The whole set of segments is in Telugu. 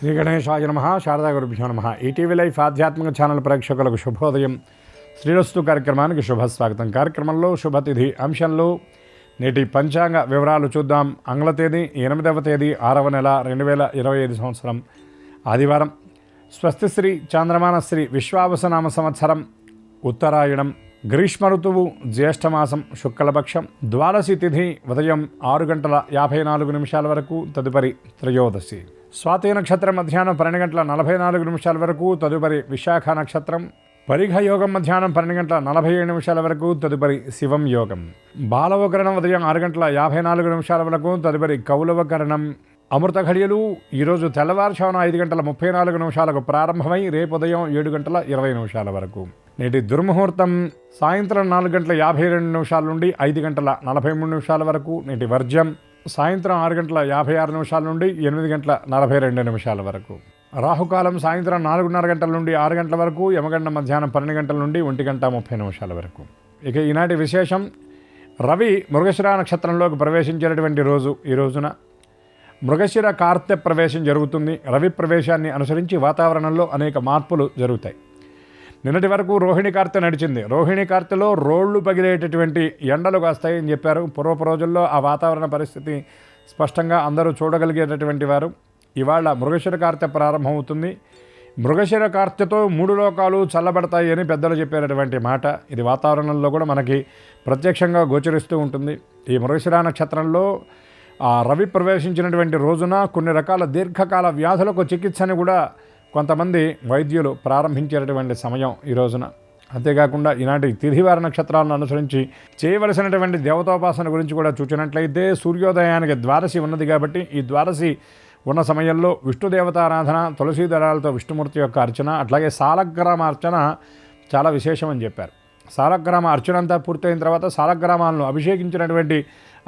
శ్రీ గణేశాయ నమః. శారదా గురుభ్యో నమః. ఈటీవీ లైఫ్ ఆధ్యాత్మిక ఛానల్ ప్రేక్షకులకు శుభోదయం. శ్రీరస్తు కార్యక్రమానికి శుభస్వాగతం. కార్యక్రమంలో శుభతిథి అంశంలో నేటి పంచాంగ వివరాలు చూద్దాం. ఆంగ్ల తేదీ 8వ తేదీ 6వ నెల 2025 సంవత్సరం ఆదివారం. స్వస్తిశ్రీ చాంద్రమానశ్రీ విశ్వావసనామ సంవత్సరం ఉత్తరాయణం. గ్రీష్మ ఋతువు జ్యేష్ఠమాసం శుక్లపక్షం. ద్వాదశి తిథి ఉదయం 6:54 వరకు, తదుపరి త్రయోదశి. స్వాతి నక్షత్రం మధ్యాహ్నం 12:44 వరకు, తదుపరి విశాఖ నక్షత్రం. పరిఘ యోగం మధ్యాహ్నం 12:47 వరకు, తదుపరి శివం యోగం. బాలవకరణం ఉదయం 6:54 వరకు, తదుపరి కౌలవకరణం. అమృత ఘడియలు ఈరోజు తెల్లవారుజామున 5:34 ప్రారంభమై రేపు ఉదయం 7:20 వరకు. నేటి దుర్ముహూర్తం సాయంత్రం 4:52 నుండి 5:43 వరకు. నేటి వర్జ్యం సాయంత్రం 6:56 నుండి 8:42 వరకు. రాహుకాలం సాయంత్రం 4:30 గంటల నుండి 6 గంటల వరకు. యమగండం మధ్యాహ్నం 12 గంటల నుండి 1:30 వరకు. ఇక ఈనాటి విశేషం, రవి మృగశిర నక్షత్రంలోకి ప్రవేశించినటువంటి రోజు. ఈ రోజున మృగశిర కార్తె ప్రవేశం జరుగుతుంది. రవి ప్రవేశాన్ని అనుసరించి వాతావరణంలో అనేక మార్పులు జరుగుతాయి. నిన్నటి వరకు రోహిణి కార్తె నడిచింది. రోహిణి కార్తెలో రోళ్లు పగిలేటటువంటి ఎండలు కాస్తాయని చెప్పారు. పూర్వపు రోజుల్లో ఆ వాతావరణ పరిస్థితి స్పష్టంగా అందరూ చూడగలిగేటటువంటి వారు. ఇవాళ మృగశిర కార్తె ప్రారంభమవుతుంది. మృగశిర కార్తెతో 3 లోకాలు చల్లబడతాయి అని పెద్దలు చెప్పేటటువంటి మాట. ఇది వాతావరణంలో కూడా మనకి ప్రత్యక్షంగా గోచరిస్తూ ఉంటుంది. ఈ మృగశిర నక్షత్రంలో రవి ప్రవేశించినటువంటి రోజున కొన్ని రకాల దీర్ఘకాల వ్యాధులకు చికిత్సని కూడా కొంతమంది వైద్యులు ప్రారంభించేటటువంటి సమయం ఈ రోజున. అంతేకాకుండా ఈనాటి తిథివార నక్షత్రాలను అనుసరించి చేయవలసినటువంటి దేవతాపాసన గురించి కూడా చూచినట్లయితే, సూర్యోదయానికి ద్వాదశి ఉన్నది కాబట్టి ఈ ద్వాదశి ఉన్న సమయంలో విష్ణుదేవతారాధన, తులసీ దళాలతో విష్ణుమూర్తి యొక్క అర్చన, అట్లాగే సాలగ్రామ అర్చన చాలా విశేషమని చెప్పారు. సాలగ్రామ అర్చన అంతా పూర్తయిన తర్వాత సాలగ్రామాలను అభిషేకించినటువంటి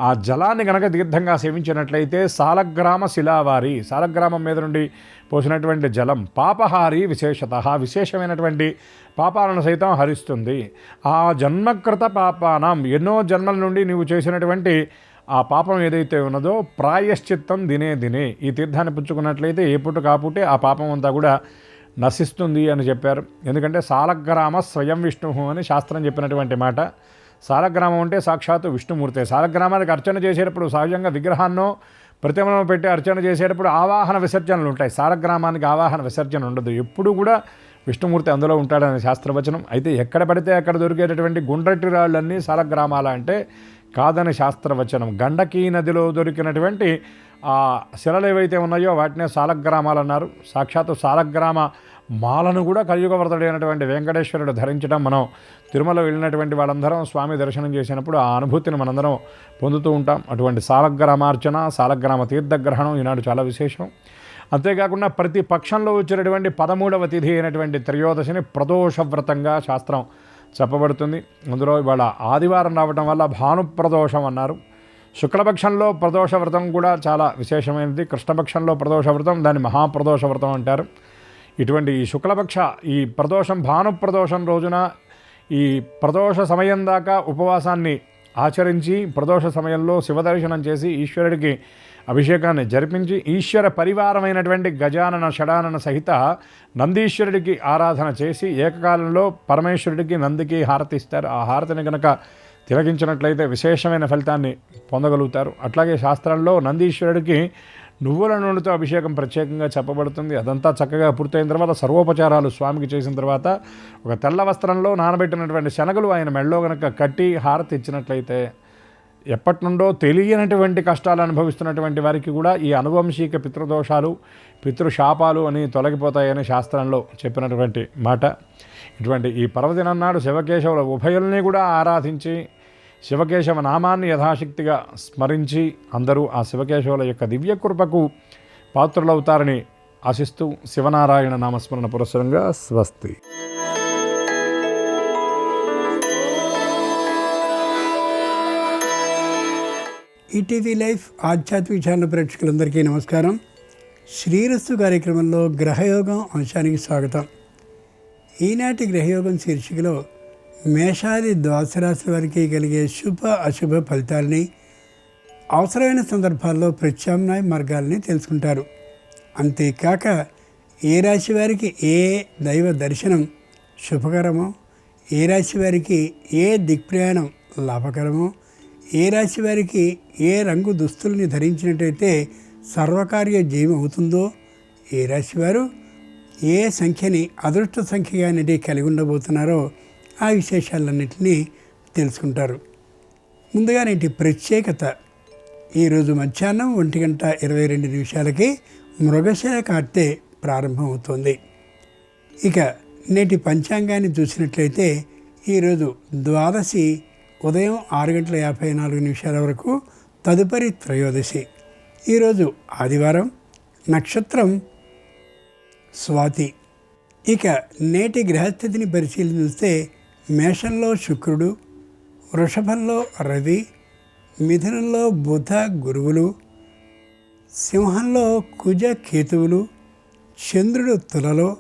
ఆ జలాన్ని గనక తీర్థంగా సేవించినట్లయితే సాలగ్రామ శిలావారి, సాలగ్రామం మీద నుండి పోసినటువంటి జలం పాపహారి విశేషత, విశేషమైనటువంటి పాపాలను సైతం హరిస్తుంది. ఆ జన్మకృత పాపానం, ఎన్నో జన్మల నుండి నీవు చేసినటువంటి ఆ పాపం ఏదైతే ఉన్నదో ప్రాయశ్చిత్తం దినే దినే, ఈ తీర్థాన్ని పుచ్చుకున్నట్లయితే ఏ పుట్టు కాపుటే ఆ పాపం అంతా కూడా నశిస్తుంది అని చెప్పారు. ఎందుకంటే సాలగ్రామ స్వయం విష్ణు అని శాస్త్రం చెప్పినటువంటి మాట. సాలగ్రామం అంటే సాక్షాత్తు విష్ణుమూర్తే. సాలగ్రామానికి అర్చన చేసేటప్పుడు సహజంగా విగ్రహాన్నో ప్రతిమను పెట్టి అర్చన చేసేటప్పుడు ఆవాహన విసర్జనలు ఉంటాయి. సాలగ్రామానికి ఆవాహన విసర్జన ఉండదు. ఎప్పుడు కూడా విష్ణుమూర్తి అందులో ఉంటాడని శాస్త్రవచనం. అయితే ఎక్కడ పడితే అక్కడ దొరికేటటువంటి గుండ్రటి రాళ్ళన్నీ సాలగ్రామాల అంటే కాదని శాస్త్రవచనం. గండకీ నదిలో దొరికినటువంటి ఆ శిలలు ఏవైతే ఉన్నాయో వాటినే సాలగ్రామాలు అన్నారు. సాక్షాత్తు సాలగ్రామ మాలను కూడా కలియుగవర్తుడైనటువంటి వెంకటేశ్వరుడు ధరించడం మనం తిరుమల వెళ్ళినటువంటి వాళ్ళందరం స్వామి దర్శనం చేసినప్పుడు ఆ అనుభూతిని మనందరం పొందుతూ ఉంటాం. అటువంటి సాలగ్రామార్చన, సాలగ్రామ తీర్థగ్రహణం ఈనాడు చాలా విశేషం. అంతేకాకుండా ప్రతి పక్షంలో వచ్చినటువంటి 13వ తిథి అయినటువంటి త్రయోదశిని ప్రదోష వ్రతంగా శాస్త్రం చెప్పబడుతుంది. అందులో ఇవాళ ఆదివారం రావటం వల్ల భానుప్రదోషం అన్నారు. శుక్లపక్షంలో ప్రదోష వ్రతం కూడా చాలా విశేషమైనది. కృష్ణపక్షంలో ప్రదోష వ్రతం, దాన్ని మహాప్రదోష వ్రతం అంటారు. ఇటువంటి ఈ శుక్లపక్ష ఈ ప్రదోషం, భానుప్రదోషం రోజున ఈ ప్రదోష సమయం దాకా ఉపవాసాన్ని ఆచరించి ప్రదోష సమయంలో శివదర్శనం చేసి ఈశ్వరుడికి అభిషేకాన్ని జరిపించి ఈశ్వర పరివారమైనటువంటి గజానన షడానన సహిత నందీశ్వరుడికి ఆరాధన చేసి ఏకకాలంలో పరమేశ్వరుడికి నందికి హారతి ఇస్తారు. ఆ హారతిని కనుక తిలకించినట్లయితే విశేషమైన ఫలితాన్ని పొందగలుగుతారు. అట్లాగే శాస్త్రంలో నందీశ్వరుడికి నువ్వుల నూనెతో అభిషేకం ప్రత్యేకంగా చెప్పబడుతుంది. అదంతా చక్కగా పూర్తయిన తర్వాత సర్వోపచారాలు స్వామికి చేసిన తర్వాత ఒక తెల్ల వస్త్రంలో నానబెట్టినటువంటి శనగలు ఆయన మెళ్ళో కనుక కట్టి హారతి ఇచ్చినట్లయితే ఎప్పటి నుండో తెలియనటువంటి కష్టాలు అనుభవిస్తున్నటువంటి వారికి కూడా ఈ అనువంశిక పితృదోషాలు, పితృశాపాలు అని తొలగిపోతాయని శాస్త్రంలో చెప్పినటువంటి మాట. ఇటువంటి ఈ పర్వదినం నాడు శివకేశవుల ఉభయుల్ని కూడా ఆరాధించి శివకేశవ నామాన్ని యథాశక్తిగా స్మరించి అందరూ ఆ శివకేశవుల యొక్క దివ్యకృపకు పాత్రులవుతారని ఆశిస్తూ శివనారాయణ నామస్మరణ పురస్సరంగా స్వస్తి. ఈటీవీ లైఫ్ ఆధ్యాత్మిక ఛానల్ ప్రేక్షకులందరికీ నమస్కారం. శ్రీరస్తు కార్యక్రమంలో గ్రహయోగం అంశానికి స్వాగతం. ఈనాటి గ్రహయోగం శీర్షికలో మేషాది ద్వాదశ రాశుల వారికి కలిగే శుభ అశుభ ఫలితాలని, అవసరమైన సందర్భాల్లో ప్రత్యామ్నాయ మార్గాల్ని తెలుసుకుంటారు. అంతేకాక ఏ రాశి వారికి ఏ దైవ దర్శనం శుభకరమో, ఏ రాశి వారికి ఏ దిక్ప్రయాణం లాభకరమో, ఏ రాశి వారికి ఏ రంగు దుస్తుల్ని ధరించినట్టయితే సర్వకార్య జయం అవుతుందో, ఏ రాశి వారు ఏ సంఖ్యని అదృష్ట సంఖ్యగా అనేది కలిగి ఉండబోతున్నారో ఆ విశేషాలన్నింటినీ తెలుసుకుంటారు. ముందుగా నేటి ప్రత్యేకత, ఈరోజు మధ్యాహ్నం 1:22 మృగశిర కార్తె ప్రారంభమవుతోంది. ఇక నేటి పంచాంగాన్ని చూసినట్లయితే ఈరోజు ద్వాదశి ఉదయం 6:54 వరకు, తదుపరి త్రయోదశి. ఈరోజు ఆదివారం, నక్షత్రం స్వాతి. ఇక నేటి గ్రహస్థితిని పరిశీలిస్తే మేషంలో శుక్రుడు, వృషభంలో రవి, మిథునంలో బుధ గురువులు, సింహంలో కుజ కేతువులు, చంద్రుడు తులలో,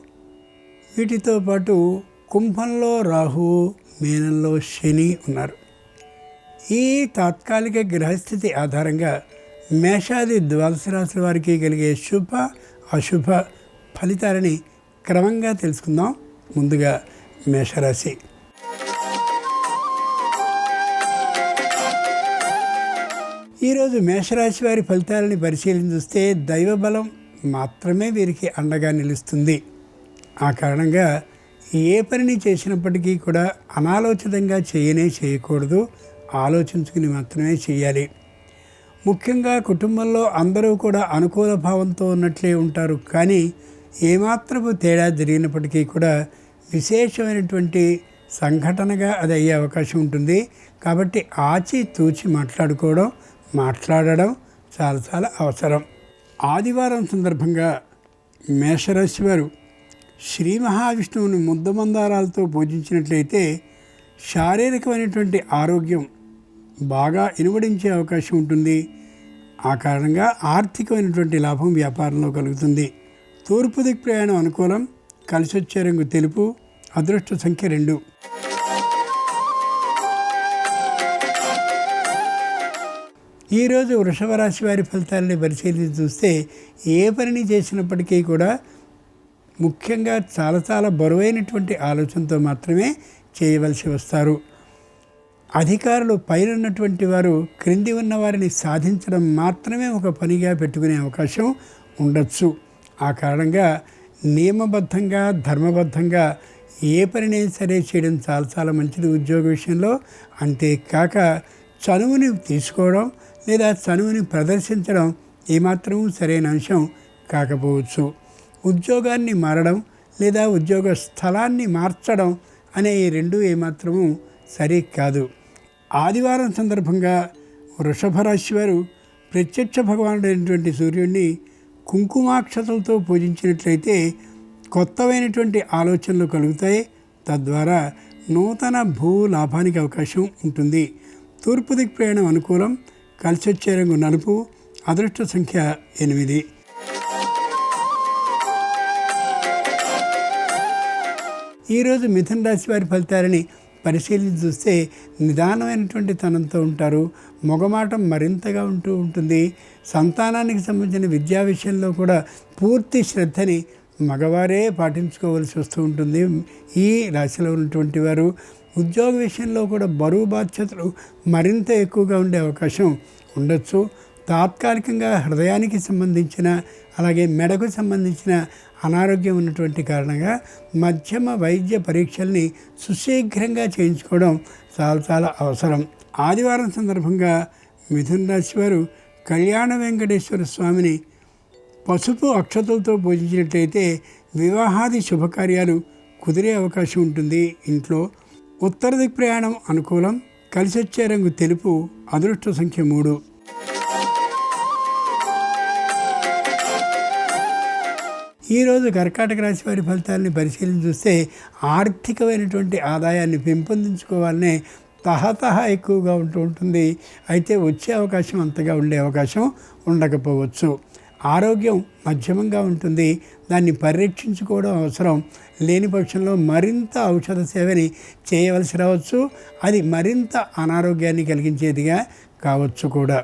వీటితో పాటు కుంభంలో రాహువు, మీనంలో శని ఉన్నారు. ఈ తాత్కాలిక గ్రహస్థితి ఆధారంగా మేషాది ద్వాదశ రాశుల వారికి కలిగే శుభ అశుభ ఫలితాలని క్రమంగా తెలుసుకుందాం. ముందుగా మేషరాశి. ఈరోజు మేషరాశి వారి ఫలితాలని పరిశీలిస్తే దైవబలం మాత్రమే వీరికి అండగా నిలుస్తుంది. ఆ కారణంగా ఏ పనిని చేసినప్పటికీ కూడా అనాలోచితంగా చేయకూడదు, ఆలోచించుకుని మాత్రమే చేయాలి. ముఖ్యంగా కుటుంబంలో అందరూ కూడా అనుకూల భావంతో ఉన్నట్లే ఉంటారు. కానీ ఏమాత్రపు తేడా జరిగినప్పటికీ కూడా విశేషమైనటువంటి సంఘటనగా అది అయ్యే అవకాశం ఉంటుంది. కాబట్టి ఆచితూచి మాట్లాడడం చాలా అవసరం. ఆదివారం సందర్భంగా మేషరాశి వారు శ్రీ మహావిష్ణువుని ముద్దమందారాలతో పూజించినట్లయితే శారీరకమైనటువంటి ఆరోగ్యం బాగా ఇనుమడించే అవకాశం ఉంటుంది. ఆ కారణంగా ఆర్థికమైనటువంటి లాభం వ్యాపారంలో కలుగుతుంది. తూర్పు దిక్కు ప్రయాణం అనుకూలం. కలిసి వచ్చే రంగు తెలుపు. అదృష్ట సంఖ్య 2. ఈరోజు వృషభ రాశి వారి ఫలితాలని పరిశీలించి చూస్తే ఏ పనిని చేసినప్పటికీ కూడా ముఖ్యంగా చాలా బరువైనటువంటి ఆలోచనతో మాత్రమే చేయవలసి వస్తారు. అధికారులు పైన ఉన్నటువంటి వారు క్రింది ఉన్న వారిని సాధించడం మాత్రమే ఒక పనిగా పెట్టుకునే అవకాశం ఉండొచ్చు. ఆ కారణంగా నియమబద్ధంగా ధర్మబద్ధంగా ఏ పనినైనా సరే చేయడం చాలా మంచిది ఉద్యోగ విషయంలో. అంతేకాక చనువుని తీసుకోవడం లేదా చనువుని ప్రదర్శించడం ఏమాత్రం సరైన అంశం కాకపోవచ్చు. ఉద్యోగాన్ని మారడం లేదా ఉద్యోగ స్థలాన్ని మార్చడం అనే ఈ రెండు ఏమాత్రము సరి కాదు. ఆదివారం సందర్భంగా వృషభ రాశి వారు ప్రత్యక్ష భగవానుడైనటువంటి సూర్యుడిని కుంకుమాక్షతలతో పూజించినట్లయితే కొత్తమైనటువంటి ఆలోచనలు కలుగుతాయి. తద్వారా నూతన భూ లాభానికి అవకాశం ఉంటుంది. తూర్పు దిక్కు ప్రయాణం అనుకూలం. కలిసి వచ్చే రంగు నలుపు. అదృష్ట సంఖ్య 8. ఈరోజు మిథున రాశి వారి ఫలితాలని పరిశీలించి చూస్తే నిదానమైనటువంటి తనంతో ఉంటారు. మొగమాటం మరింతగా ఉంటుంది. సంతానానికి సంబంధించిన విద్యా విషయంలో కూడా పూర్తి శ్రద్ధని మగవారే పాటించుకోవాల్సి వస్తూ ఉంటుంది. ఈ రాశిలో ఉన్నటువంటి వారు ఉద్యోగ విషయంలో కూడా బరువు బాధ్యతలు మరింత ఎక్కువగా ఉండే అవకాశం ఉండొచ్చు. తాత్కాలికంగా హృదయానికి సంబంధించిన అలాగే మెడకు సంబంధించిన అనారోగ్యం ఉన్నటువంటి కారణంగా మధ్యమ వైద్య పరీక్షల్ని సుశీఘ్రంగా చేయించుకోవడం చాలా అవసరం. ఆదివారం సందర్భంగా మిథున రాశి వారు కళ్యాణ వెంకటేశ్వర స్వామిని పసుపు అక్షతలతో పూజించినట్లయితే వివాహాది శుభకార్యాలు కుదిరే అవకాశం ఉంటుంది. ఇంట్లో ఉత్తర దిక్కు ప్రయాణం అనుకూలం. కలిసి వచ్చే రంగు తెలుపు. అదృష్ట సంఖ్య 3. ఈరోజు కర్కాటక రాశి వారి ఫలితాలని పరిశీలించి చూస్తే ఆర్థికమైనటువంటి ఆదాయాన్ని పెంపొందించుకోవాలనే తహతహ ఎక్కువగా ఉంటుంది. అయితే వచ్చే అవకాశం అంతగా ఉండే అవకాశం ఉండకపోవచ్చు. ఆరోగ్యం మధ్యమంగా ఉంటుంది. దాన్ని పరిరక్షించుకోవడం అవసరం. లేని పక్షంలో మరింత ఔషధ సేవని చేయవలసి రావచ్చు. అది మరింత అనారోగ్యాన్ని కలిగించేదిగా కావచ్చు కూడా.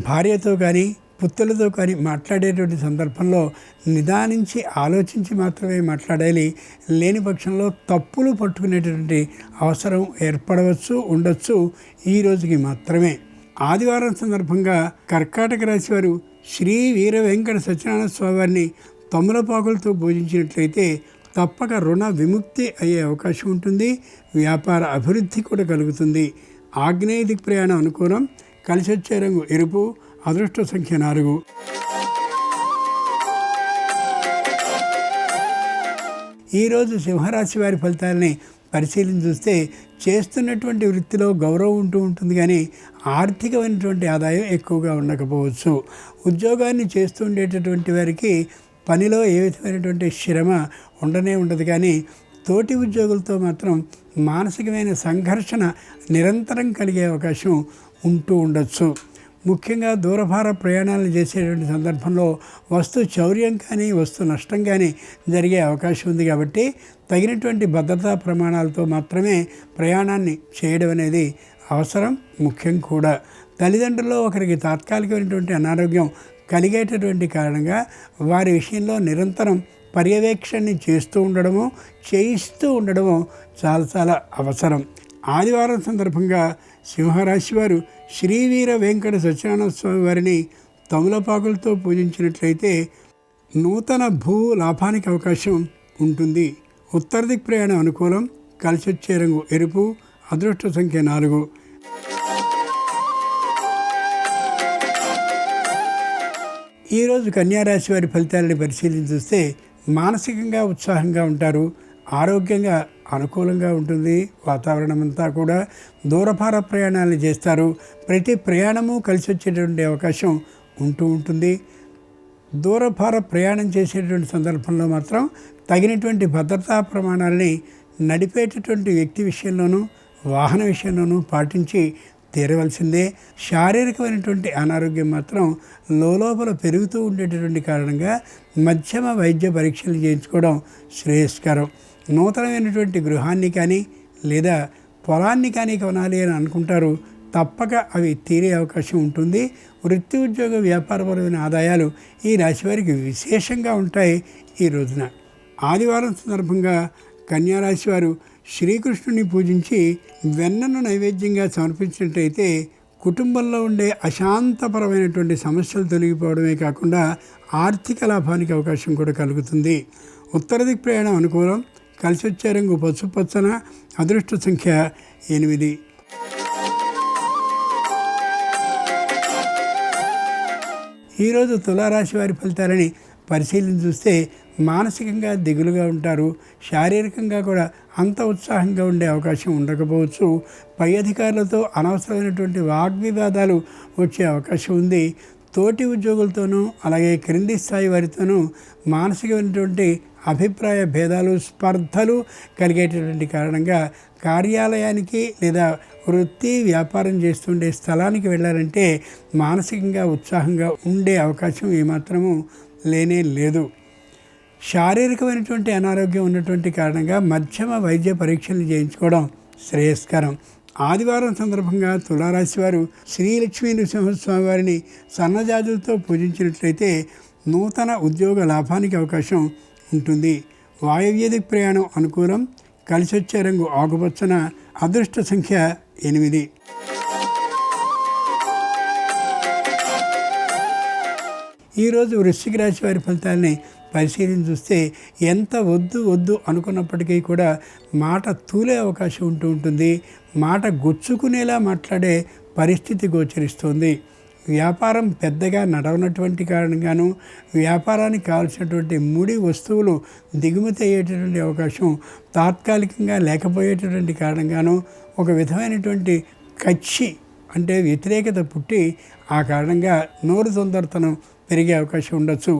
భార్యతో కానీ పుత్రులతో కానీ మాట్లాడేటువంటి సందర్భంలో నిదానించి ఆలోచించి మాత్రమే మాట్లాడాలి. లేని పక్షంలో తప్పులు పట్టుకునేటువంటి అవసరం ఏర్పడవచ్చు, ఉండొచ్చు ఈ రోజుకి మాత్రమే. ఆదివారం సందర్భంగా కర్కాటక రాశి వారు శ్రీ వీర వెంకట సత్యనారాయణ స్వామి వారిని తమలపాకులతో పూజించినట్లయితే తప్పక రుణ విముక్తి అయ్యే అవకాశం ఉంటుంది. వ్యాపార అభివృద్ధి కూడా కలుగుతుంది. ఆగ్నేయ దిక్ ప్రయాణం అనుకూలం. కలిసి వచ్చే రంగు ఎరుపు. అదృష్ట సంఖ్య 4. ఈరోజు సింహరాశి వారి ఫలితాలని పరిశీలన చూస్తే చేస్తున్నటువంటి వృత్తిలో గౌరవం ఉంటుంది, కానీ ఆర్థికమైనటువంటి ఆదాయం ఎక్కువగా ఉండకపోవచ్చు. ఉద్యోగాన్ని చేస్తూ ఉండేటటువంటి వారికి పనిలో ఏ విధమైనటువంటి శ్రమ ఉండదు, కానీ తోటి ఉద్యోగులతో మాత్రం మానసికమైన సంఘర్షణ నిరంతరం కలిగే అవకాశం ఉండొచ్చు. ముఖ్యంగా దూరభార ప్రయాణాలు చేసేటువంటి సందర్భంలో వస్తు చౌర్యం కానీ వస్తు నష్టం కానీ జరిగే అవకాశం ఉంది. కాబట్టి తగినటువంటి భద్రతా ప్రమాణాలతో మాత్రమే ప్రయాణాన్ని చేయడం అనేది అవసరం, ముఖ్యం కూడా. తల్లిదండ్రుల్లో ఒకరికి తాత్కాలికమైనటువంటి అనారోగ్యం కలిగేటటువంటి కారణంగా వారి విషయంలో నిరంతరం పర్యవేక్షణని చేయిస్తూ ఉండడము చాలా అవసరం. ఆదివారం సందర్భంగా సింహరాశి వారు శ్రీవీర వెంకట సత్యనారాయణ స్వామి వారిని తమలపాకులతో పూజించినట్లయితే నూతన భూ లాభానికి అవకాశం ఉంటుంది. ఉత్తర దిక్ ప్రయాణం అనుకూలం. కలిసి వచ్చే రంగు ఎరుపు. అదృష్ట సంఖ్య 4. ఈరోజు కన్యారాశి వారి ఫలితాలను పరిశీలించి చూస్తే మానసికంగా ఉత్సాహంగా ఉంటారు. ఆరోగ్యంగా అనుకూలంగా ఉంటుంది. వాతావరణం అంతా కూడా దూరభార ప్రయాణాలను చేస్తారు. ప్రతి ప్రయాణము కలిసి వచ్చేటువంటి అవకాశం ఉంటుంది. దూరభార ప్రయాణం చేసేటువంటి సందర్భంలో మాత్రం తగినటువంటి భద్రతా ప్రమాణాలని నడిపేటటువంటి వ్యక్తి విషయంలోనూ వాహన విషయంలోనూ పాటించి తీరవలసిందే. శారీరకమైనటువంటి అనారోగ్యం మాత్రం లోపల పెరుగుతూ ఉండేటటువంటి కారణంగా మధ్యమ వైద్య పరీక్షలు చేయించుకోవడం శ్రేయస్కరం. నూతనమైనటువంటి గృహాన్ని కానీ లేదా పొలాన్ని కానీ కొనాలి అని అనుకుంటారు. తప్పక అవి తీరే అవకాశం ఉంటుంది. వృత్తి ఉద్యోగ వ్యాపారపరమైన ఆదాయాలు ఈ రాశివారికి విశేషంగా ఉంటాయి. ఈ రోజున ఆదివారం సందర్భంగా కన్యారాశి వారు శ్రీకృష్ణుని పూజించి వెన్నను నైవేద్యంగా సమర్పించినట్లయితే కుటుంబంలో ఉండే అశాంతపరమైనటువంటి సమస్యలు తొలగిపోవడమే కాకుండా ఆర్థిక లాభానికి అవకాశం కూడా కలుగుతుంది. ఉత్తర దిక్ ప్రయాణం అనుకూలం. కలిసి వచ్చే రంగు పసుపచ్చన. అదృష్ట సంఖ్య 8. ఈరోజు తులారాశి వారి ఫలితాలని పరిశీలన చూస్తే మానసికంగా దిగులుగా ఉంటారు. శారీరకంగా కూడా అంత ఉత్సాహంగా ఉండే అవకాశం ఉండకపోవచ్చు. పై అధికారులతో అనవసరమైనటువంటి వాగ్వివాదాలు వచ్చే అవకాశం ఉంది. తోటి ఉద్యోగులతోనూ అలాగే క్రింది స్థాయి వారితోనూ మానసికమైనటువంటి అభిప్రాయ భేదాలు, స్పర్ధలు కలిగేటటువంటి కారణంగా కార్యాలయానికి లేదా వృత్తి వ్యాపారం చేస్తుండే స్థలానికి వెళ్ళాలంటే మానసికంగా ఉత్సాహంగా ఉండే అవకాశం ఏమాత్రము లేనే లేదు. శారీరకమైనటువంటి అనారోగ్యం ఉన్నటువంటి కారణంగా మధ్యమ వైద్య పరీక్షలు చేయించుకోవడం శ్రేయస్కరం. ఆదివారం సందర్భంగా తులారాశి వారు శ్రీ లక్ష్మీ నృసింహస్వామి వారిని సన్నజాజులతో పూజించినట్లయితే నూతన ఉద్యోగ లాభానికి అవకాశం ఉంటుంది. వాయవ్య దిక్ ప్రయాణం అనుకూలం. కలిసి వచ్చే రంగు ఆకుపచ్చన. అదృష్ట సంఖ్య 8. ఈరోజు వృశ్చిక రాశి వారి ఫలితాలని పరిశీలన చూస్తే ఎంత వద్దు అనుకున్నప్పటికీ కూడా మాట తూలే అవకాశం ఉంటుంది. మాట గుచ్చుకునేలా మాట్లాడే పరిస్థితి గోచరిస్తుంది. వ్యాపారం పెద్దగా నడవనటువంటి కారణంగాను వ్యాపారానికి కావాల్సినటువంటి ముడి వస్తువులు దిగుమతి అయ్యేటటువంటి అవకాశం తాత్కాలికంగా లేకపోయేటటువంటి కారణంగాను ఒక విధమైనటువంటి కక్షి అంటే వ్యతిరేకత పుట్టి ఆ కారణంగా నోరు తొందరతనం పెరిగే అవకాశం ఉండొచ్చు.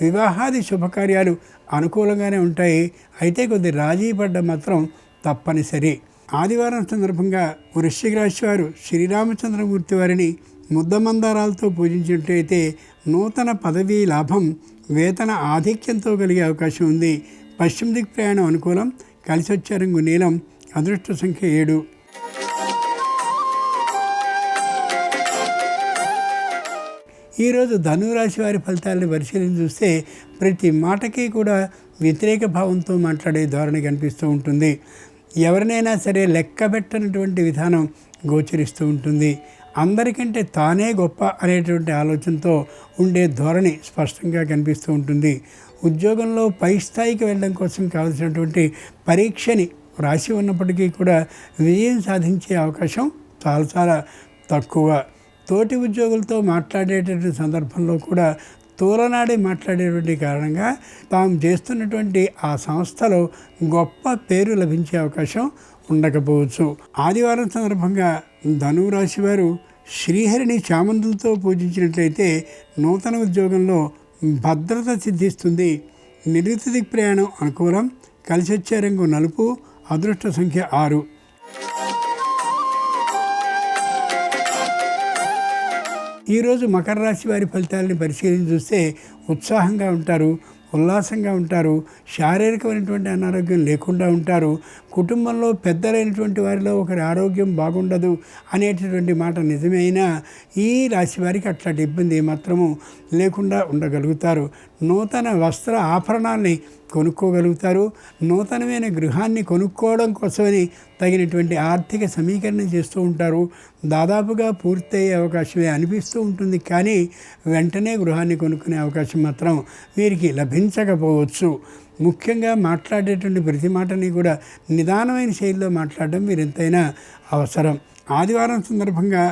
వివాహాది శుభకార్యాలు అనుకూలంగానే ఉంటాయి. అయితే కొద్ది రాజీ పడ్డ మాత్రం తప్పనిసరి. ఆదివారం సందర్భంగా వృశ్చిక రాశి వారు శ్రీరామచంద్రమూర్తి వారిని ముద్దమందారాలతో పూజించినట్లయితే నూతన పదవీ లాభం, వేతన ఆధిక్యంతో కలిగే అవకాశం ఉంది. పశ్చిమ దిక్ ప్రయాణం అనుకూలం. కలిసి వచ్చే రంగు నీలం. అదృష్ట సంఖ్య 7. ఈరోజు ధనురాశి వారి ఫలితాలను పరిశీలించి చూస్తే ప్రతి మాటకి కూడా వ్యతిరేక భావంతో మాట్లాడే ధోరణి కనిపిస్తూ ఉంటుంది. ఎవరినైనా సరే లెక్క పెట్టనటువంటి విధానం గోచరిస్తూ ఉంటుంది. అందరికంటే తానే గొప్ప అనేటువంటి ఆలోచనతో ఉండే ధోరణి స్పష్టంగా కనిపిస్తూ ఉంటుంది. ఉద్యోగంలో పై స్థాయికి వెళ్ళడం కోసం కావాల్సినటువంటి పరీక్షని రాసి ఉన్నప్పటికీ కూడా విజయం సాధించే అవకాశం చాలా తక్కువ. తోటి ఉద్యోగులతో మాట్లాడేటటువంటి సందర్భంలో కూడా తూలనాడి మాట్లాడేటువంటి కారణంగా తాము చేస్తున్నటువంటి ఆ సంస్థలో గొప్ప పేరు లభించే అవకాశం ఉండకపోవచ్చు. ఆదివారం సందర్భంగా ధనురాశి వారు శ్రీహరిని చామంతులతో పూజించినట్లయితే నూతన ఉద్యోగంలో భద్రత సిద్ధిస్తుంది. నిరుతి ప్రయాణం అనుకూలం. కలిసి వచ్చే రంగు నలుపు. అదృష్ట సంఖ్య 6. ఈరోజు మకర రాశి వారి ఫలితాలని పరిశీలించి చూస్తే ఉత్సాహంగా ఉంటారు, ఉల్లాసంగా ఉంటారు, శారీరకమైనటువంటి అనారోగ్యం లేకుండా ఉంటారు. కుటుంబంలో పెద్దలైనటువంటి వారిలో ఒకరి ఆరోగ్యం బాగుండదు అనేటటువంటి మాట నిజమైనా ఈ రాశి వారికి అట్లాంటి ఇబ్బంది మాత్రము లేకుండా ఉండగలుగుతారు. నూతన వస్త్ర ఆభరణాల్ని కొనుక్కోగలుగుతారు. నూతనమైన గృహాన్ని కొనుక్కోవడం కోసమని తగినటువంటి ఆర్థిక సమీకరణ చేస్తూ ఉంటారు. దాదాపుగా పూర్తయ్యే అవకాశమే అనిపిస్తూ ఉంటుంది, కానీ వెంటనే గృహాన్ని కొనుక్కునే అవకాశం మాత్రం వీరికి లభించకపోవచ్చు. ముఖ్యంగా మాట్లాడేటువంటి ప్రతి మాటని కూడా నిదానమైన శైలిలో మాట్లాడడం మీరు ఎంతైనా అవసరం. ఆదివారం సందర్భంగా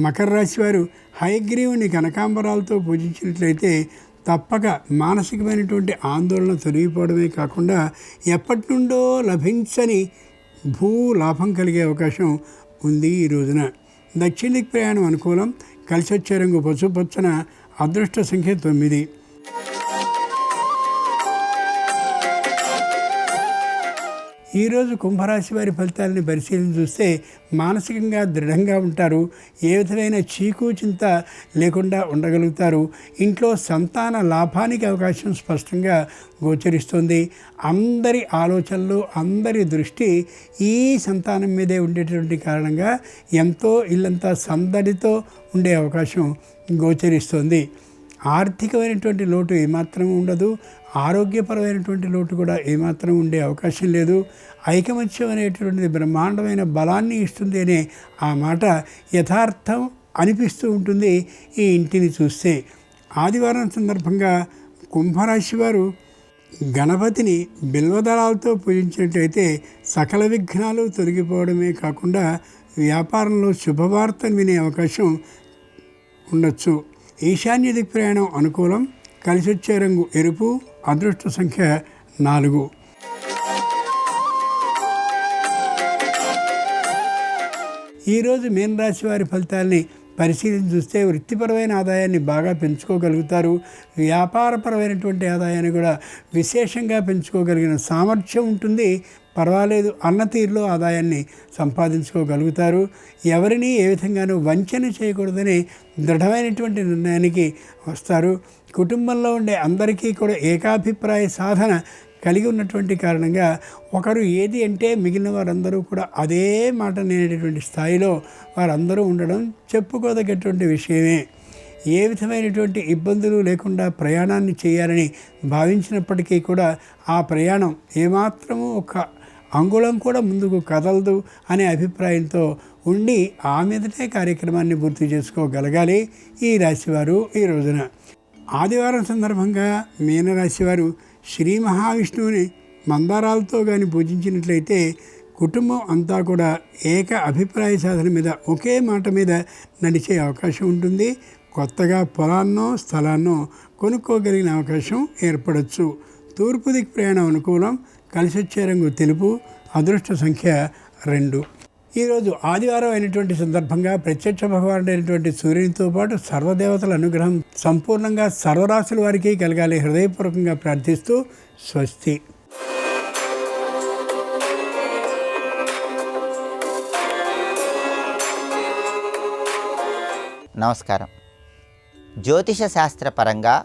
మకర రాశి వారు హయగ్రీవుని కనకాంబరాలతో పూజించినట్లయితే తప్పక మానసికమైనటువంటి ఆందోళన తొలగిపోవడమే కాకుండా ఎప్పటి నుండో లభించని భూ లాభం కలిగే అవకాశం ఉంది. ఈ రోజున దక్షిణ దిక్ ప్రయాణం అనుకూలం. కలిసి వచ్చే రంగు పసుపచ్చన. అదృష్ట సంఖ్య 9. ఈరోజు కుంభరాశి వారి ఫలితాలని పరిశీలన చూస్తే మానసికంగా దృఢంగా ఉంటారు. ఏ విధమైన చీకు చింత లేకుండా ఉండగలుగుతారు. ఇంట్లో సంతాన లాభానికి అవకాశం స్పష్టంగా గోచరిస్తుంది. అందరి ఆలోచనలు, అందరి దృష్టి ఈ సంతానం మీదే ఉండేటువంటి కారణంగా ఎంతో ఇల్లంతా సందడితో ఉండే అవకాశం గోచరిస్తుంది. ఆర్థికమైనటువంటి లోటు ఏమాత్రం ఉండదు. ఆరోగ్యపరమైనటువంటి లోటు కూడా ఏమాత్రం ఉండే అవకాశం లేదు. ఐకమత్యం అనేటువంటిది బ్రహ్మాండమైన బలాన్ని ఇస్తుంది అనే ఆ మాట యథార్థం అనిపిస్తూ ఉంటుంది ఈ ఇంటిని చూస్తే. ఆదివారం సందర్భంగా కుంభరాశి వారు గణపతిని బిల్వదళాలతో పూజించినట్లయితే సకల విఘ్నాలు తొలగిపోవడమే కాకుండా వ్యాపారంలో శుభవార్తను వినే అవకాశం ఉండొచ్చు. ఈశాన్య దిక్ ప్రయాణం అనుకూలం. కలిసి వచ్చే రంగు ఎరుపు. అదృష్ట సంఖ్య 4. ఈరోజు మీనరాశి వారి ఫలితాలని పరిశీలించి చూస్తే వృత్తిపరమైన ఆదాయాన్ని బాగా పెంచుకోగలుగుతారు. వ్యాపారపరమైనటువంటి ఆదాయాన్ని కూడా విశేషంగా పెంచుకోగలిగిన సామర్థ్యం ఉంటుంది. పర్వాలేదు అన్న తీరులో ఆదాయాన్ని సంపాదించుకోగలుగుతారు. ఎవరిని ఏ విధంగానూ వంచన చేయకూడదని దృఢమైనటువంటి నిర్ణయానికి వస్తారు. కుటుంబంలో ఉండే అందరికీ కూడా ఏకాభిప్రాయ సాధన కలిగి ఉన్నటువంటి కారణంగా ఒకరు ఏది అంటే మిగిలిన వారందరూ కూడా అదే మాట అనేటటువంటి స్థాయిలో వారందరూ ఉండడం చెప్పుకోదగ్గటువంటి విషయమే. ఏ విధమైనటువంటి ఇబ్బందులు లేకుండా ప్రయాణాన్ని చేయాలని భావించినప్పటికీ కూడా ఆ ప్రయాణం ఏమాత్రము ఒక అంగుళం కూడా ముందుకు కదలదు అనే అభిప్రాయంతో ఉండి ఆ మీదటే కార్యక్రమాన్ని పూర్తి చేసుకోగలగాలి ఈ రాశివారు ఈ రోజున. ఆదివారం సందర్భంగా మీనరాశివారు శ్రీ మహావిష్ణువుని మందారాలతో కానీ పూజించినట్లయితే కుటుంబం అంతా కూడా ఏక అభిప్రాయ సాధన మీద ఒకే మాట మీద నడిచే అవకాశం ఉంటుంది. కొత్తగా పొలాన్నో స్థలాన్నో కొనుక్కోగలిగిన అవకాశం ఏర్పడవచ్చు. తూర్పు దిక్ ప్రయాణం అనుకూలం. కలిసి వచ్చే రంగు తెలుపు. అదృష్ట సంఖ్య 2. ఈరోజు ఆదివారం అయినటువంటి సందర్భంగా ప్రత్యక్ష భగవానుడు అయినటువంటి సూర్యునితో పాటు సర్వదేవతల అనుగ్రహం సంపూర్ణంగా సర్వరాశుల వారికి కలగాలి హృదయపూర్వకంగా ప్రార్థిస్తూ స్వస్తి. నమస్కారం. జ్యోతిష శాస్త్రపరంగా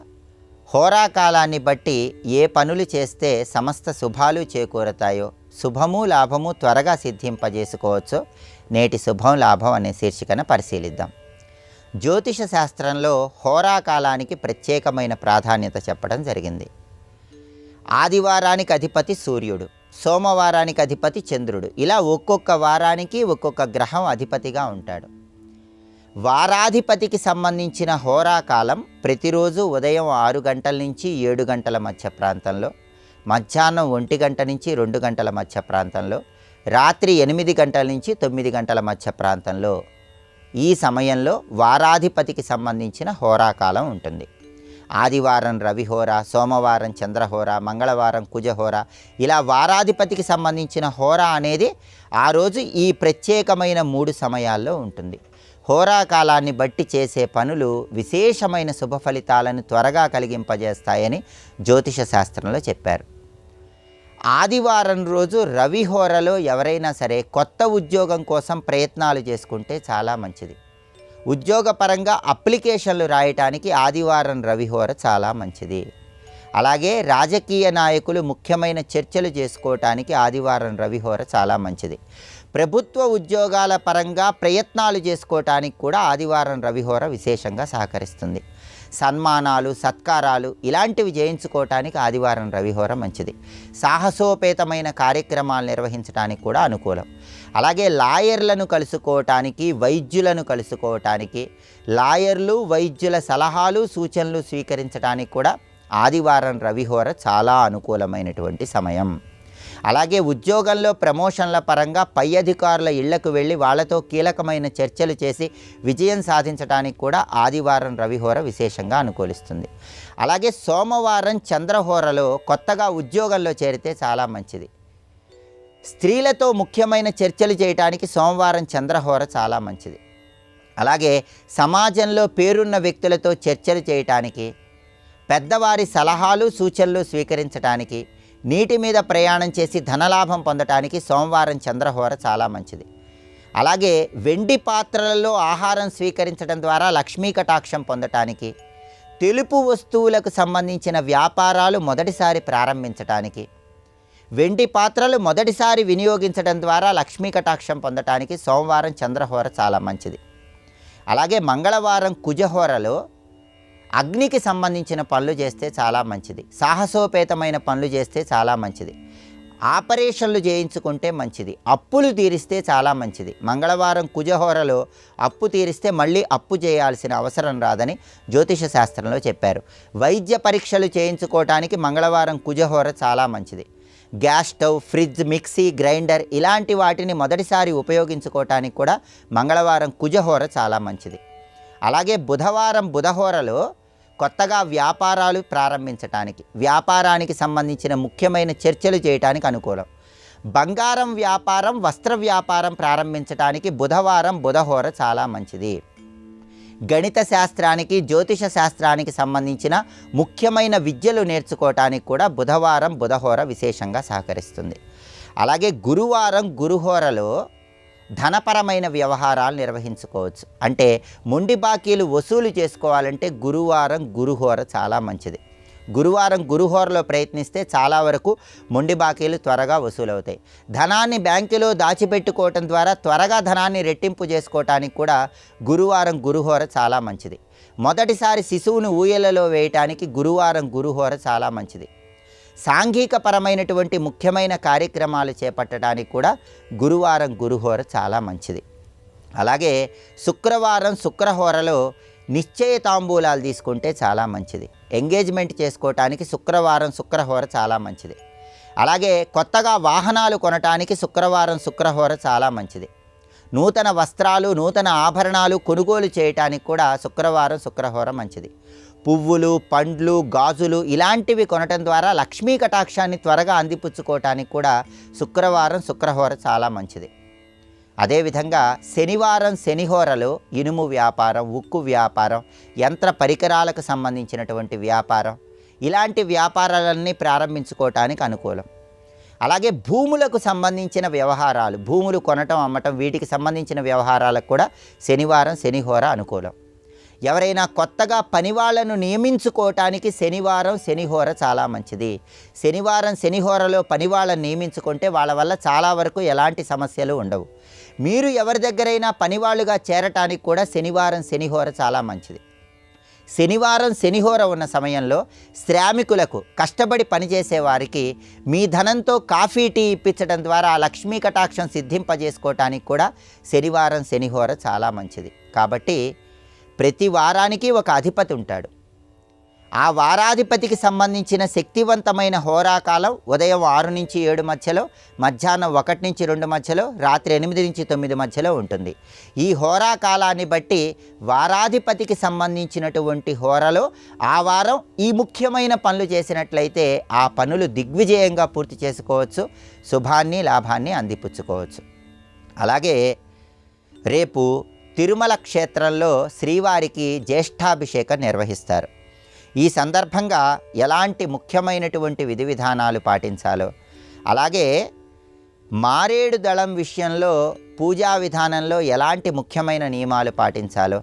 హోరాకాలాన్ని బట్టి ఏ పనులు చేస్తే సమస్త శుభాలు చేకూరతాయో, శుభము లాభము త్వరగా సిద్ధింపజేసుకోవచ్చో నేటి శుభం లాభం అనే శీర్షికను పరిశీలిద్దాం. జ్యోతిష శాస్త్రంలో హోరాకాలానికి ప్రత్యేకమైన ప్రాధాన్యత చెప్పడం జరిగింది. ఆదివారానికి అధిపతి సూర్యుడు, సోమవారానికి అధిపతి చంద్రుడు, ఇలా ఒక్కొక్క వారానికి ఒక్కొక్క గ్రహం అధిపతిగా ఉంటాడు. వారాధిపతికి సంబంధించిన హోరాకాలం ప్రతిరోజు ఉదయం 6 గంటల నుంచి 7 గంటల మధ్య ప్రాంతంలో, మధ్యాహ్నం 1 గంట నుంచి 2 గంటల మధ్య ప్రాంతంలో, రాత్రి 8 గంటల నుంచి 9 గంటల మధ్య ప్రాంతంలో, ఈ సమయంలో వారాధిపతికి సంబంధించిన హోరాకాలం ఉంటుంది. ఆదివారం రవిహోర, సోమవారం చంద్రహోర, మంగళవారం కుజహోర, ఇలా వారాధిపతికి సంబంధించిన హోర అనేది ఆ రోజు ఈ ప్రత్యేకమైన 3 సమయాల్లో ఉంటుంది. హోరాకాలాన్ని బట్టి చేసే పనులు విశేషమైన శుభ ఫలితాలను త్వరగా కలిగింపజేస్తాయని జ్యోతిష శాస్త్రంలో చెప్పారు. ఆదివారం రోజు రవిహోరలో ఎవరైనా సరే కొత్త ఉద్యోగం కోసం ప్రయత్నాలు చేసుకుంటే చాలా మంచిది. ఉద్యోగపరంగా అప్లికేషన్లు రాయటానికి ఆదివారం రవిహోర చాలా మంచిది. అలాగే రాజకీయ నాయకులు ముఖ్యమైన చర్చలు చేసుకోవటానికి ఆదివారం రవిహోర చాలా మంచిది. ప్రభుత్వ ఉద్యోగాల పరంగా ప్రయత్నాలు చేసుకోవటానికి కూడా ఆదివారం రవిహోర విశేషంగా సహకరిస్తుంది. సన్మానాలు, సత్కారాలు ఇలాంటివి చేయించుకోవటానికి ఆదివారం రవిహోర మంచిది. సాహసోపేతమైన కార్యక్రమాలు నిర్వహించడానికి కూడా అనుకూలం. అలాగే లాయర్లను కలుసుకోవటానికి, వైద్యులను కలుసుకోవటానికి, లాయర్లు వైద్యుల సలహాలు సూచనలు స్వీకరించడానికి కూడా ఆదివారం రవిహోర చాలా అనుకూలమైనటువంటి సమయం. అలాగే ఉద్యోగంలో ప్రమోషన్ల పరంగా పై అధికారుల ఇళ్లకు వెళ్ళి వాళ్ళతో కీలకమైన చర్చలు చేసి విజయం సాధించడానికి కూడా ఆదివారం రవిహోర విశేషంగా అనుకూలిస్తుంది. అలాగే సోమవారం చంద్రహోరలో కొత్తగా ఉద్యోగంలో చేరితే చాలా మంచిది. స్త్రీలతో ముఖ్యమైన చర్చలు చేయడానికి సోమవారం చంద్రహోర చాలా మంచిది. అలాగే సమాజంలో పేరున్న వ్యక్తులతో చర్చలు చేయటానికి, పెద్దవారి సలహాలు సూచనలు స్వీకరించడానికి, నీటి మీద ప్రయాణం చేసి ధనలాభం పొందటానికి సోమవారం చంద్రహోర చాలా మంచిది. అలాగే వెండి పాత్రలలో ఆహారం స్వీకరించడం ద్వారా లక్ష్మీ కటాక్షం పొందటానికి, తెలుపు వస్తువులకు సంబంధించిన వ్యాపారాలు మొదటిసారి ప్రారంభించటానికి, వెండి పాత్రలు మొదటిసారి వినియోగించడం ద్వారా లక్ష్మీ కటాక్షం పొందటానికి సోమవారం చంద్రహోర చాలా మంచిది. అలాగే మంగళవారం కుజహోరలో అగ్నికి సంబంధించిన పనులు చేస్తే చాలా మంచిది. సాహసోపేతమైన పనులు చేస్తే చాలా మంచిది. ఆపరేషన్లు చేయించుకుంటే మంచిది. అప్పులు తీరిస్తే చాలా మంచిది. మంగళవారం కుజహోరలో అప్పు తీరిస్తే మళ్ళీ అప్పు చేయాల్సిన అవసరం రాదని జ్యోతిష శాస్త్రంలో చెప్పారు. వైద్య పరీక్షలు చేయించుకోవటానికి మంగళవారం కుజహోర చాలా మంచిది. Gas stove, fridge, mixie, grinder ఇలాంటి వాటిని మొదటిసారి ఉపయోగించుకోవటానికి కూడా మంగళవారం కుజహోర చాలా మంచిది. అలాగే బుధవారం బుధహోరలో కొత్తగా వ్యాపారాలు ప్రారంభించటానికి, వ్యాపారానికి సంబంధించిన ముఖ్యమైన చర్చలు చేయటానికి అనుకూలం. బంగారం వ్యాపారం, వస్త్ర వ్యాపారం ప్రారంభించటానికి బుధవారం బుధహోర చాలా మంచిది. గణిత శాస్త్రానికి, జ్యోతిష శాస్త్రానికి సంబంధించిన ముఖ్యమైన విద్యలు నేర్చుకోవటానికి కూడా బుధవారం బుధహోర విశేషంగా సహకరిస్తుంది. అలాగే గురువారం గురుహోరలో ధనపరమైన వ్యవహారాలు నిర్వహించుకోవచ్చు. అంటే మొండి బాకీలు వసూలు చేసుకోవాలంటే గురువారం గురుహోర చాలా మంచిది. గురువారం గురుహోరలో ప్రయత్నిస్తే చాలా వరకు మొండి బాకీలు త్వరగా వసూలవుతాయి. ధనాన్ని బ్యాంకులో దాచిపెట్టుకోవటం ద్వారా త్వరగా ధనాన్ని రెట్టింపు చేసుకోవటానికి కూడా గురువారం గురుహోర చాలా మంచిది. మొదటిసారి శిశువును ఊయలలో వేయటానికి గురువారం గురుహోర చాలా మంచిది. సాంఘికపరమైనటువంటి ముఖ్యమైన కార్యక్రమాలు చేపట్టడానికి కూడా గురువారం గురుహోర చాలా మంచిది. అలాగే శుక్రవారం శుక్రహోరలో నిశ్చయ తాంబూలాలు తీసుకుంటే చాలా మంచిది. ఎంగేజ్మెంట్ చేసుకోవటానికి శుక్రవారం శుక్రహోర చాలా మంచిది. అలాగే కొత్తగా వాహనాలు కొనటానికి శుక్రవారం శుక్రహోర చాలా మంచిది. నూతన వస్త్రాలు, నూతన ఆభరణాలు కొనుగోలు చేయటానికి కూడా శుక్రవారం శుక్రహోర మంచిది. పువ్వులు, పండ్లు, గాజులు ఇలాంటివి కొనటం ద్వారా లక్ష్మీ కటాక్షాన్ని త్వరగా అందిపుచ్చుకోవటానికి కూడా శుక్రవారం శుక్రహోర చాలా మంచిది. అదేవిధంగా శనివారం శనిహోరలో ఇనుము వ్యాపారం, ఉక్కు వ్యాపారం, యంత్ర పరికరాలకు సంబంధించినటువంటి వ్యాపారం ఇలాంటి వ్యాపారాలన్నీ ప్రారంభించుకోవటానికి అనుకూలం. అలాగే భూములకు సంబంధించిన వ్యవహారాలు, భూములు కొనటం అమ్మటం వీటికి సంబంధించిన వ్యవహారాలకు కూడా శనివారం శనిహోర అనుకూలం. ఎవరైనా కొత్తగా పనివాళ్లను నియమించుకోవటానికి శనివారం శనిహోర చాలా మంచిది. శనివారం శనిహోరలో పనివాళ్ళని నియమించుకుంటే వాళ్ళ వల్ల చాలా వరకు ఎలాంటి సమస్యలు ఉండవు. మీరు ఎవరి దగ్గరైనా పనివాళ్ళుగా చేరటానికి కూడా శనివారం శనిహోర చాలా మంచిది. శనివారం శనిహోర ఉన్న సమయంలో శ్రామికులకు, కష్టపడి పనిచేసే వారికి మీ ధనంతో కాఫీ టీ ఇప్పించడం ద్వారా ఆ లక్ష్మీ కటాక్షం సిద్ధింపజేసుకోవటానికి కూడా శనివారం శనిహోర చాలా మంచిది. కాబట్టి ప్రతి వారానికి ఒక అధిపతి ఉంటాడు. ఆ వారాధిపతికి సంబంధించిన శక్తివంతమైన హోరాకాలం ఉదయం 6 నుంచి 7 మధ్యలో, మధ్యాహ్నం 1 నుంచి 2 మధ్యలో, రాత్రి 8 నుంచి 9 మధ్యలో ఉంటుంది. ఈ హోరాకాలాన్ని బట్టి వారాధిపతికి సంబంధించినటువంటి హోరలో ఆ వారం ఈ ముఖ్యమైన పనులు చేసినట్లయితే ఆ పనులు దిగ్విజయంగా పూర్తి చేసుకోవచ్చు, శుభాన్ని లాభాన్ని అందిపుచ్చుకోవచ్చు. అలాగే రేపు తిరుమల క్షేత్రంలో శ్రీవారికి జ్యేష్ఠాభిషేకం నిర్వహిస్తారు. ఈ సందర్భంగా ఎలాంటి ముఖ్యమైనటువంటి విధి విధానాలు పాటించాలో, అలాగే మారేడు దళం విషయంలో పూజా విధానంలో ఎలాంటి ముఖ్యమైన నియమాలు పాటించాలో,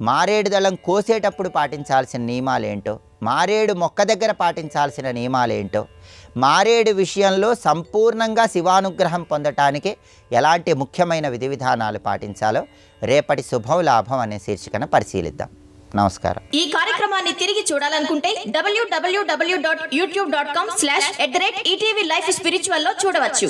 మారేడు దళం కోసేటప్పుడు పాటించాల్సిన నియమాలేంటో, మారేడు మొక్క దగ్గర పాటించాల్సిన నియమాలేంటో, మారేడు విషయంలో సంపూర్ణంగా శివానుగ్రహం పొందటానికి ఎలాంటి ముఖ్యమైన విధి విధానాలు పాటించాలో రేపటి శుభం లాభం అనే శీర్షికను పరిశీలిద్దాం. నమస్కారం. ఈ కార్యక్రమాన్ని తిరిగి చూడాలనుకుంటే www.youtube.com/ETV Life Spiritual లో చూడవచ్చు.